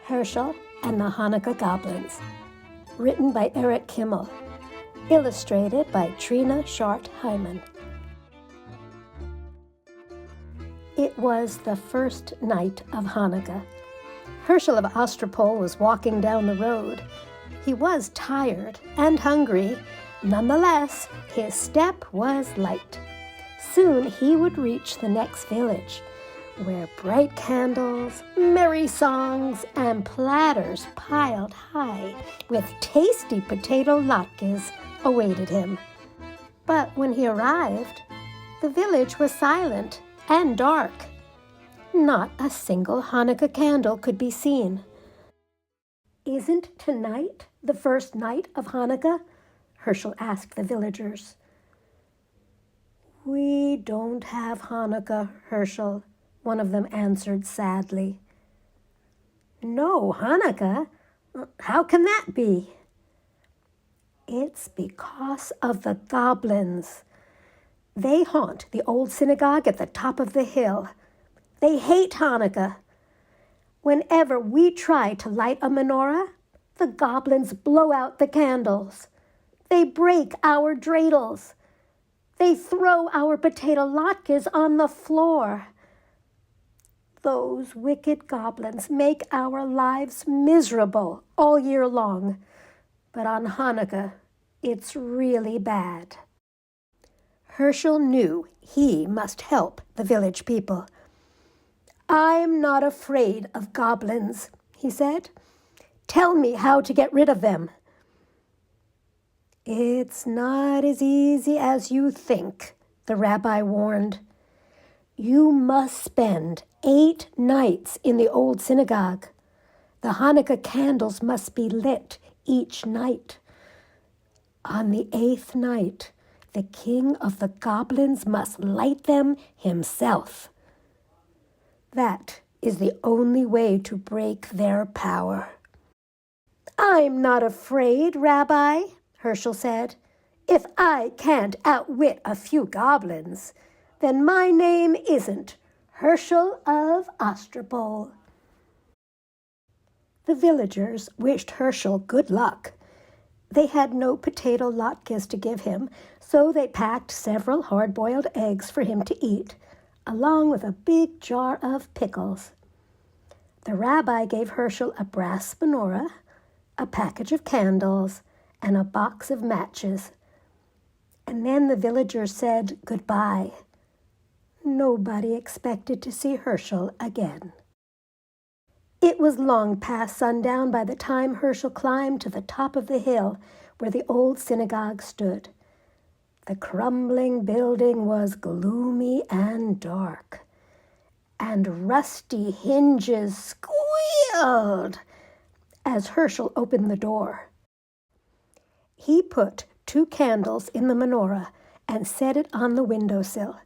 Hershel and the Hanukkah Goblins, written by Eric Kimmel, illustrated by Trina Schart Hyman. It was the first night of Hanukkah. Hershel of Ostropol was walking down the road. He was tired and hungry. Nonetheless, his step was light. Soon he would reach the next village, where bright candles, merry songs, and platters piled high with tasty potato latkes awaited him. But when he arrived, the village was silent and dark. Not a single Hanukkah candle could be seen. "Isn't tonight the first night of Hanukkah?" Hershel asked the villagers. "We don't have Hanukkah, Hershel," one of them answered sadly. "No Hanukkah? How can that be?" "It's because of the goblins. They haunt the old synagogue at the top of the hill. They hate Hanukkah. Whenever we try to light a menorah, the goblins blow out the candles. They break our dreidels. They throw our potato latkes on the floor. Those wicked goblins make our lives miserable all year long, but on Hanukkah, it's really bad." Hershel knew he must help the village people. "I'm not afraid of goblins," he said. "Tell me how to get rid of them." "It's not as easy as you think," the rabbi warned. "You must spend 8 nights in the old synagogue. The Hanukkah candles must be lit each night. On the 8th night, the king of the goblins must light them himself. That is the only way to break their power." "I'm not afraid, Rabbi," Hershel said. "If I can't outwit a few goblins, then my name isn't Hershel of Ostropol." The villagers wished Hershel good luck. They had no potato latkes to give him, so they packed several hard-boiled eggs for him to eat, along with a big jar of pickles. The rabbi gave Hershel a brass menorah, a package of candles, and a box of matches. And then the villagers said goodbye. Nobody expected to see Hershel again. It was long past sundown by the time Hershel climbed to the top of the hill where the old synagogue stood. The crumbling building was gloomy and dark, and rusty hinges squealed as Hershel opened the door. He put 2 candles in the menorah and set it on the windowsill.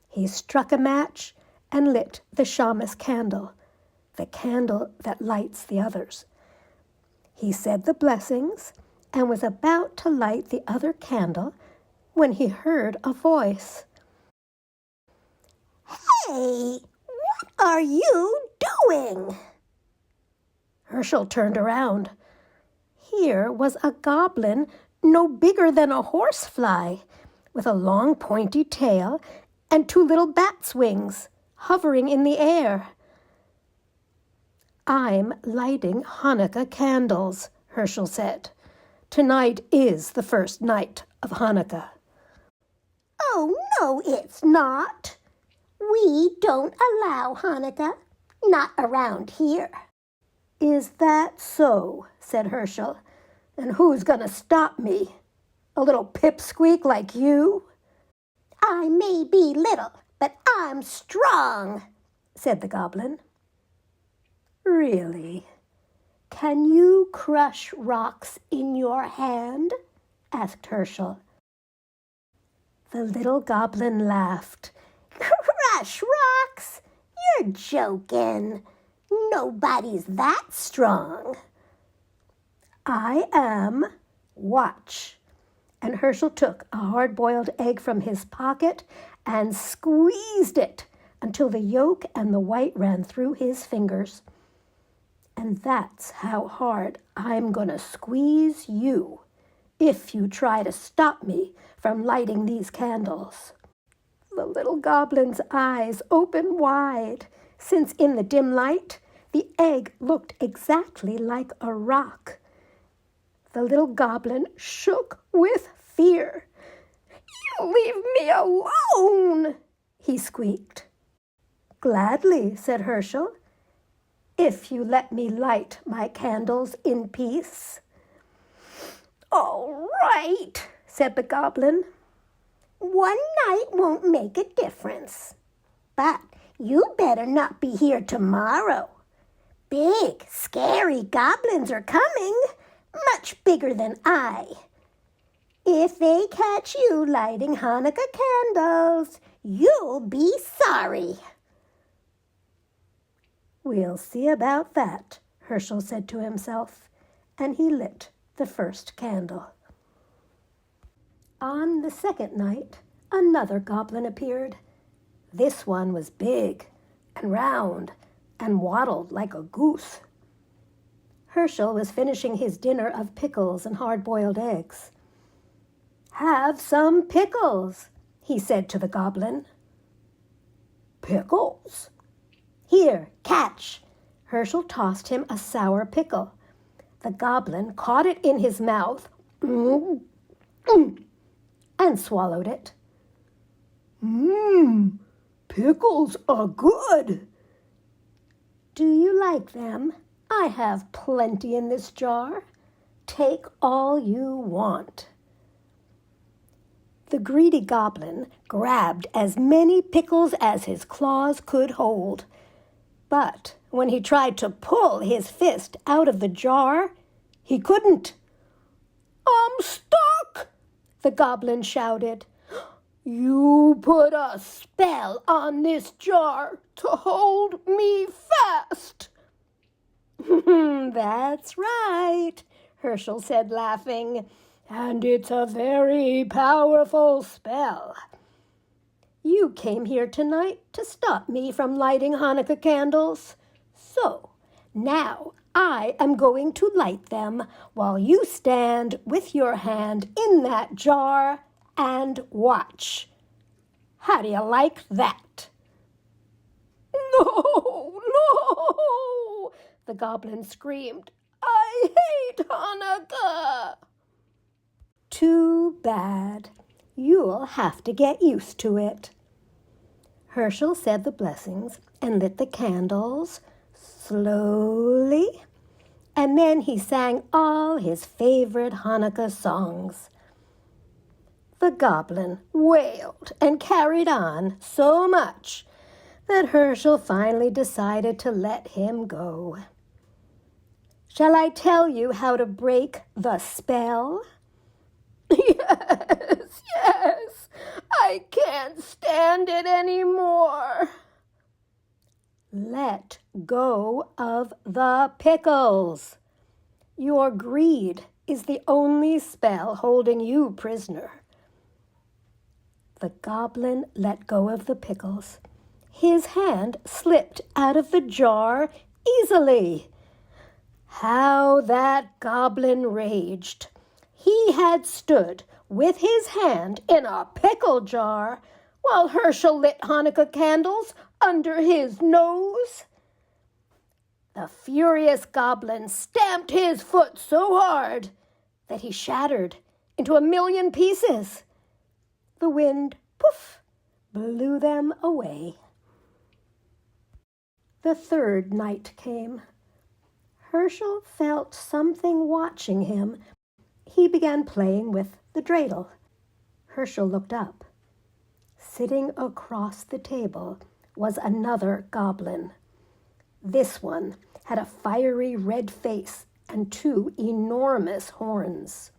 He struck a match and lit the shamus candle, the candle that lights the others. He said the blessings and was about to light the other candle when he heard a voice. "Hey, what are you doing?" Hershel turned around. Here was a goblin no bigger than a horsefly, with a long pointy tail and 2 little bat's wings hovering in the air. "I'm lighting Hanukkah candles," Hershel said. "Tonight is the first night of Hanukkah." "Oh, no, it's not. We don't allow Hanukkah, not around here." "Is that so?" said Hershel. "And who's going to stop me? A little pipsqueak like you?" "I may be little, but I'm strong," said the goblin. "Really? Can you crush rocks in your hand?" asked Hershel. The little goblin laughed. "Crush rocks? You're joking. Nobody's that strong." "I am. Watch." And Hershel took a hard-boiled egg from his pocket and squeezed it until the yolk and the white ran through his fingers. And that's how hard I'm going to squeeze you if you try to stop me from lighting these candles." The little goblin's eyes opened wide, since in the dim light, the egg looked exactly like a rock. The little goblin shook with fear. "You leave me alone," he squeaked. "Gladly," said Hershel, "if you let me light my candles in peace." "All right," said the goblin. "One night won't make a difference. But you better not be here tomorrow. Big, scary goblins are coming, much bigger than I. If they catch you lighting Hanukkah candles, you'll be sorry." "We'll see about that," Hershel said to himself, and he lit the first candle. On the second night, another goblin appeared. This one was big and round and waddled like a goose. Hershel was finishing his dinner of pickles and hard-boiled eggs. "Have some pickles," he said to the goblin. "Pickles?" "Here, catch." Hershel tossed him a sour pickle. The goblin caught it in his mouth and swallowed it. Pickles are good." "Do you like them? I have plenty in this jar. Take all you want." The greedy goblin grabbed as many pickles as his claws could hold. But when he tried to pull his fist out of the jar, he couldn't. "I'm stuck!" the goblin shouted. "You put a spell on this jar to hold me fast." "That's right," Hershel said, laughing. "And it's a very powerful spell. You came here tonight to stop me from lighting Hanukkah candles. So now I am going to light them while you stand with your hand in that jar and watch. How do you like that?" "No, no!" the goblin screamed. "I hate Hanukkah." "Too bad. You'll have to get used to it." Hershel said the blessings and lit the candles slowly, and then he sang all his favorite Hanukkah songs. The goblin wailed and carried on so much that Hershel finally decided to let him go. "Shall I tell you how to break the spell?" Yes, yes. I can't stand it anymore." "Let go of the pickles. Your greed is the only spell holding you prisoner." The goblin let go of the pickles. His hand slipped out of the jar easily. How that goblin raged! He had stood with his hand in a pickle jar while Hershel lit Hanukkah candles under his nose. The furious goblin stamped his foot so hard that he shattered into 1,000,000 pieces. The wind, poof, blew them away. The third night came. Hershel felt something watching him. He began playing with the dreidel. Hershel looked up. Sitting across the table was another goblin. This one had a fiery red face and 2 enormous horns.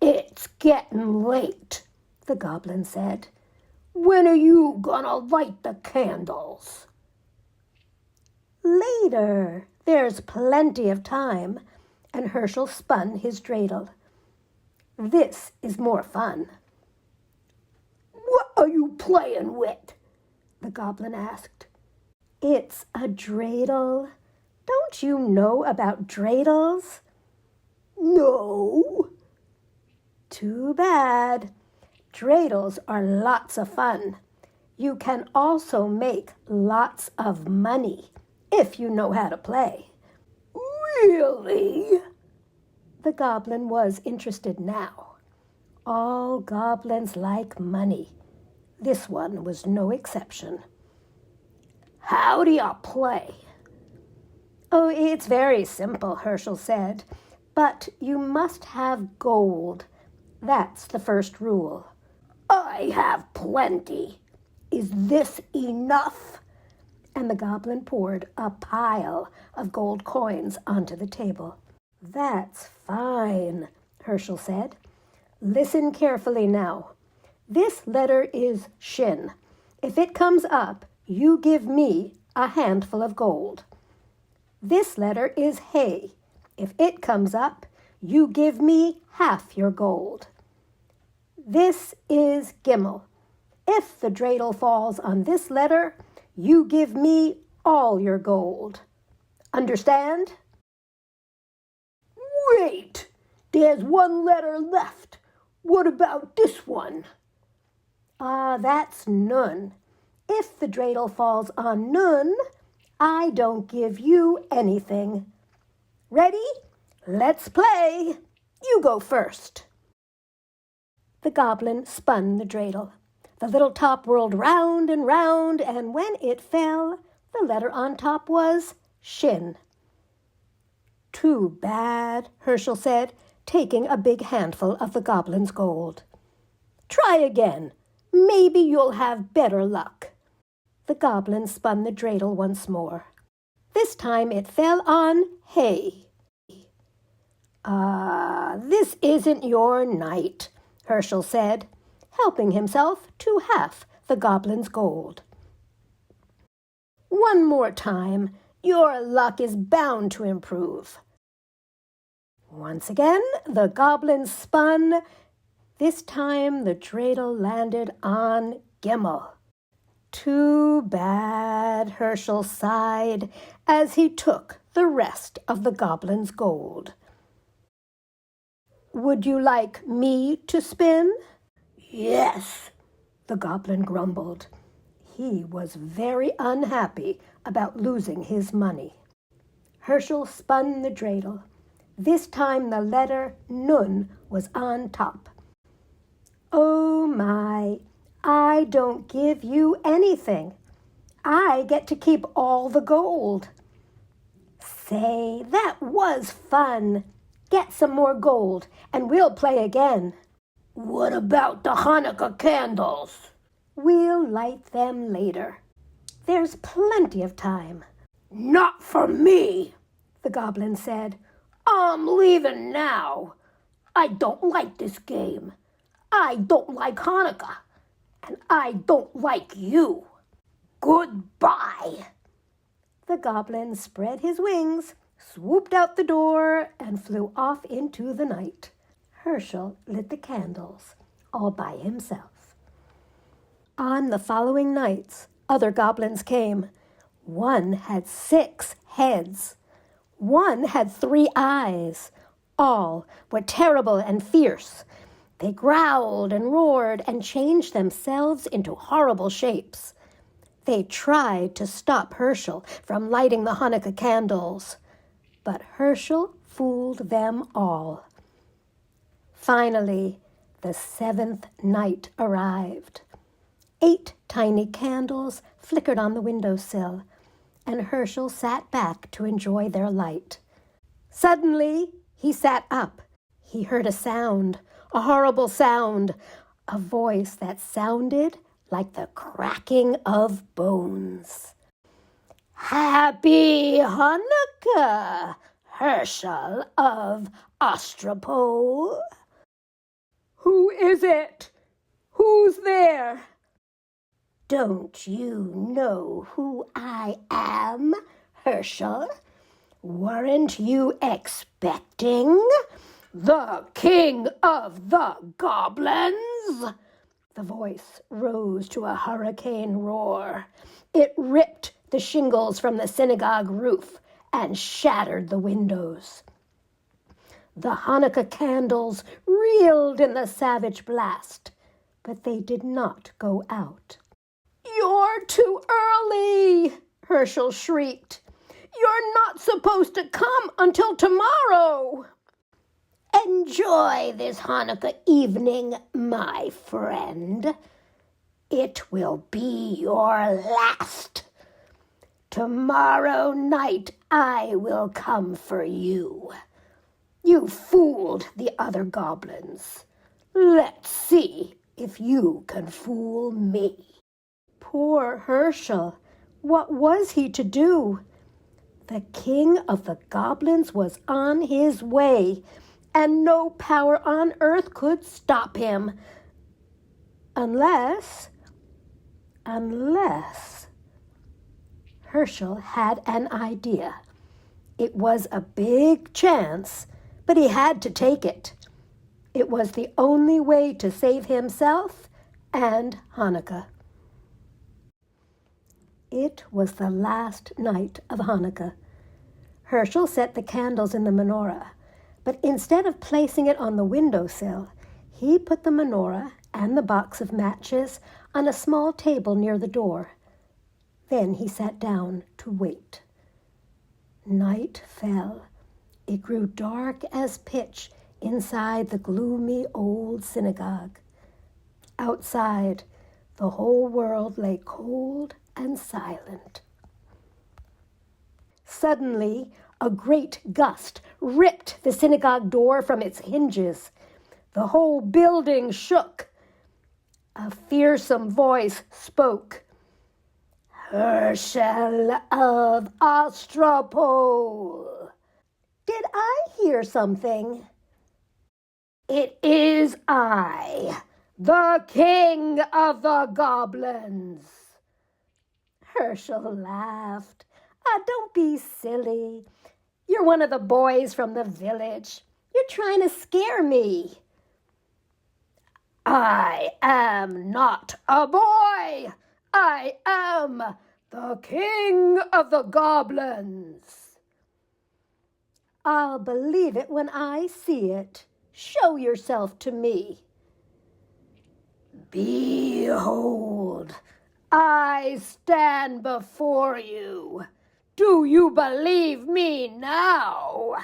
"It's getting late," the goblin said. "When are you gonna light the candles?" "Later. There's plenty of time," and Hershel spun his dreidel. "This is more fun." "What are you playing with?" the goblin asked. "It's a dreidel," Don't you know about dreidels? No. Too bad. Dreidels are lots of fun. You can also make lots of money if you know how to play. Really? The goblin was interested now. All goblins like money. This one was no exception. How do you play? Oh, it's very simple, Hershel said. But you must have gold. That's the first rule. I have plenty. Is this enough? And the goblin poured a pile of gold coins onto the table. That's fine, Hershel said. Listen carefully now. This letter is shin. If it comes up, you give me a handful of gold. This letter is hey. If it comes up, you give me half your gold. This is gimel. If the dreidel falls on this letter, you give me all your gold. Understand? Wait, there's one letter left. What about this one? That's nun. If the dreidel falls on nun, I don't give you anything. Ready? Let's play. You go first. The goblin spun the dreidel. The little top whirled round and round, and when it fell, the letter on top was shin. Too bad, Hershel said, taking a big handful of the goblin's gold. Try again. Maybe you'll have better luck. The goblin spun the dreidel once more. This time it fell on hay. This isn't your night, Hershel said, helping himself to half the goblin's gold. One more time, your luck is bound to improve. Once again, the goblin spun. This time the dreidel landed on gimel. Too bad, Hershel sighed as he took the rest of the goblin's gold. Would you like me to spin? Yes, the goblin grumbled. He was very unhappy about losing his money. Hershel spun the dreidel. This time the letter nun was on top. Oh my, I don't give you anything. I get to keep all the gold. Say, that was fun. Get some more gold and we'll play again. What about the Hanukkah candles? We'll light them later. There's plenty of time. Not for me, the goblin said. I'm leaving now. I don't like this game. I don't like Hanukkah. And I don't like you. Goodbye. The goblin spread his wings, swooped out the door, and flew off into the night. Hershel lit the candles, all by himself. On the following nights, other goblins came. One had 6 heads. One had 3 eyes. All were terrible and fierce. They growled and roared and changed themselves into horrible shapes. They tried to stop Hershel from lighting the Hanukkah candles, but Hershel fooled them all. Finally, the 7th night arrived. 8 tiny candles flickered on the windowsill, and Hershel sat back to enjoy their light. Suddenly, he sat up. He heard a sound, a horrible sound, a voice that sounded like the cracking of bones. Happy Hanukkah, Hershel of Ostropole. Who is it? Who's there? Don't you know who I am, Hershel? Weren't you expecting? The king of the goblins? The voice rose to a hurricane roar. It ripped the shingles from the synagogue roof and shattered the windows. The Hanukkah candles reeled in the savage blast, but they did not go out. "You're too early!" Hershel shrieked. "You're not supposed to come until tomorrow." "Enjoy this Hanukkah evening, my friend. It will be your last. Tomorrow night I will come for you. You fooled the other goblins. Let's see if you can fool me." Poor Hershel. What was he to do? The king of the goblins was on his way, and no power on earth could stop him. Unless Hershel had an idea. It was a big chance, but he had to take it. It was the only way to save himself and Hanukkah. It was the last night of Hanukkah. Hershel set the candles in the menorah, but instead of placing it on the windowsill, he put the menorah and the box of matches on a small table near the door. Then he sat down to wait. Night fell. It grew dark as pitch inside the gloomy old synagogue. Outside, the whole world lay cold and silent. Suddenly, a great gust ripped the synagogue door from its hinges. The whole building shook. A fearsome voice spoke. "Hershel of Ostropol." Did I hear something? "It is I, the king of the goblins." Hershel laughed. Don't be silly. You're one of the boys from the village. You're trying to scare me. "I am not a boy. I am the king of the goblins." I'll believe it when I see it. Show yourself to me. "Behold, I stand before you. Do you believe me now?"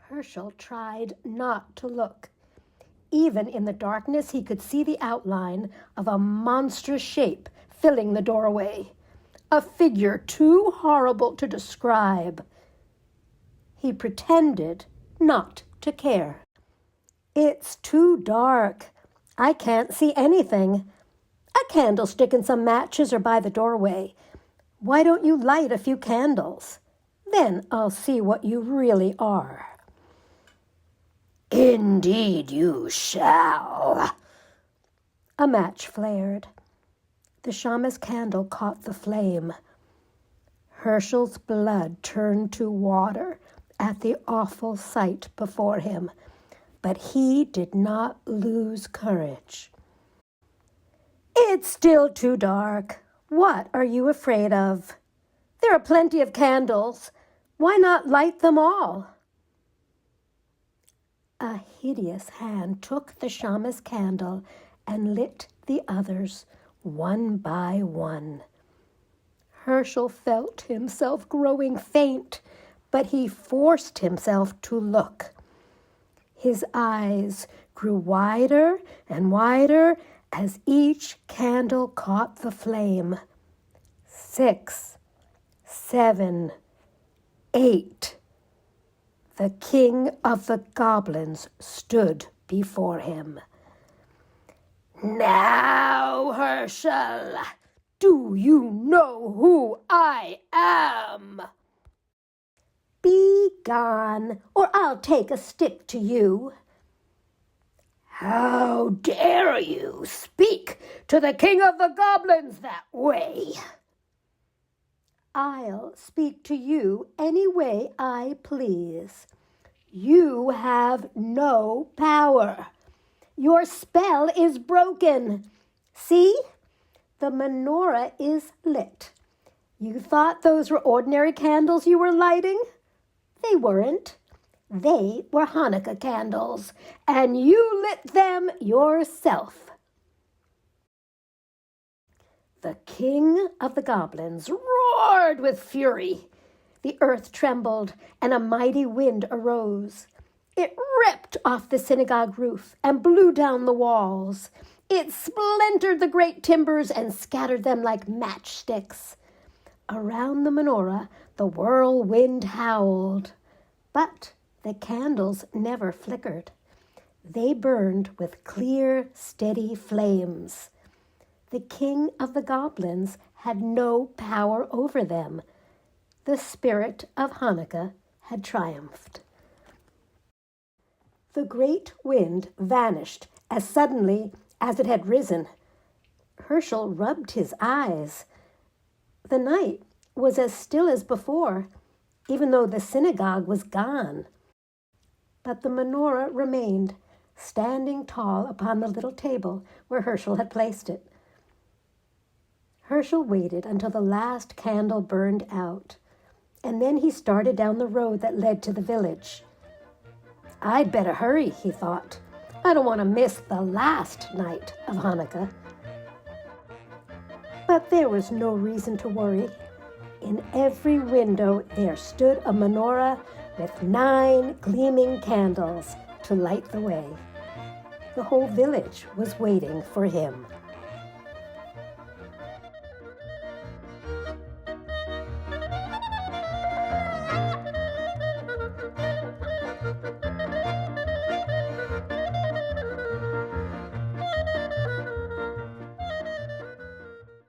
Hershel tried not to look. Even in the darkness, he could see the outline of a monstrous shape filling the doorway, a figure too horrible to describe. He pretended not to care. "It's too dark. I can't see anything. A candlestick and some matches are by the doorway. Why don't you light a few candles? Then I'll see what you really are." "Indeed you shall." A match flared. The shaman's candle caught the flame. Hershel's blood turned to water at the awful sight before him, but he did not lose courage. "It's still too dark. What are you afraid of? There are plenty of candles. Why not light them all?" A hideous hand took the shaman's candle and lit the others one by one. Hershel felt himself growing faint, but he forced himself to look. His eyes grew wider and wider as each candle caught the flame. 6, 7, 8. The king of the goblins stood before him. "Now, Hershel, do you know who I am?" "Be gone, or I'll take a stick to you." "How dare you speak to the king of the goblins that way?" "I'll speak to you any way I please. You have no power. Your spell is broken. See? The menorah is lit. You thought those were ordinary candles you were lighting? They weren't. They were Hanukkah candles, and you lit them yourself. The king of the goblins roared with fury. The earth trembled, and a mighty wind arose. It ripped off the synagogue roof and blew down the walls. It splintered the great timbers and scattered them like matchsticks. Around the menorah, the whirlwind howled. But the candles never flickered. They burned with clear, steady flames. The king of the goblins had no power over them. The spirit of Hanukkah had triumphed. The great wind vanished as suddenly as it had risen. Hershel rubbed his eyes. The night was as still as before, even though the synagogue was gone. But the menorah remained, standing tall upon the little table where Hershel had placed it. Hershel waited until the last candle burned out, and then he started down the road that led to the village. I'd better hurry, he thought. I don't want to miss the last night of Hanukkah. But there was no reason to worry. In every window there stood a menorah with 9 gleaming candles to light the way. The whole village was waiting for him.